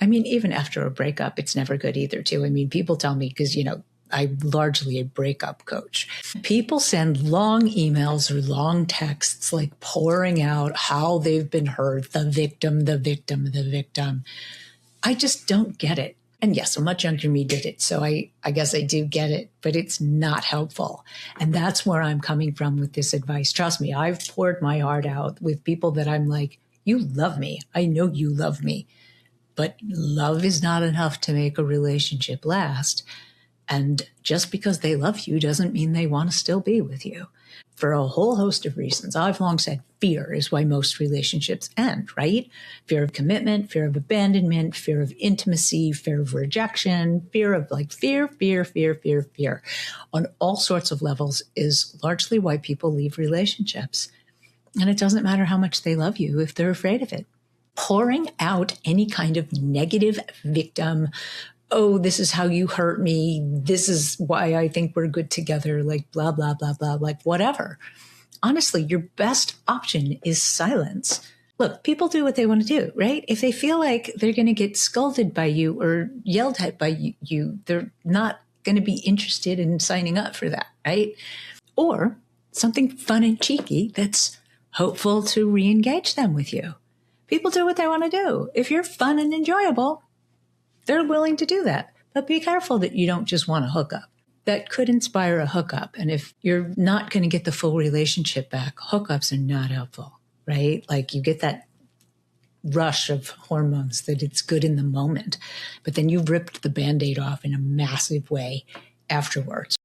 mean, even after a breakup, it's never good either, too. I mean, people tell me, because, I'm largely a breakup coach. People send long emails or long texts, like pouring out how they've been hurt, the victim, the victim, the victim. I just don't get it. And yes, a much younger than me did it. So I guess I do get it, but it's not helpful. And that's where I'm coming from with this advice. Trust me, I've poured my heart out with people that I'm like, you love me. I know you love me. But love is not enough to make a relationship last. And just because they love you doesn't mean they want to still be with you. For a whole host of reasons. I've long said fear is why most relationships end, right? Fear of commitment, fear of abandonment, fear of intimacy, fear of rejection, fear of fear on all sorts of levels is largely why people leave relationships. And it doesn't matter how much they love you if they're afraid of it. Pouring out any kind of negative victim, oh, this is how you hurt me. This is why I think we're good together, like blah, blah, blah, blah, like whatever. Honestly, your best option is silence. Look, people do what they want to do, right? If they feel like they're going to get scolded by you or yelled at by you, they're not going to be interested in signing up for that, right? Or something fun and cheeky that's hopeful to re-engage them with you. People do what they want to do. If you're fun and enjoyable, they're willing to do that. But be careful that you don't just want to hook up. That could inspire a hookup. And if you're not going to get the full relationship back, hookups are not helpful, right? Like you get that rush of hormones that it's good in the moment, but then you've ripped the Band-Aid off in a massive way afterwards.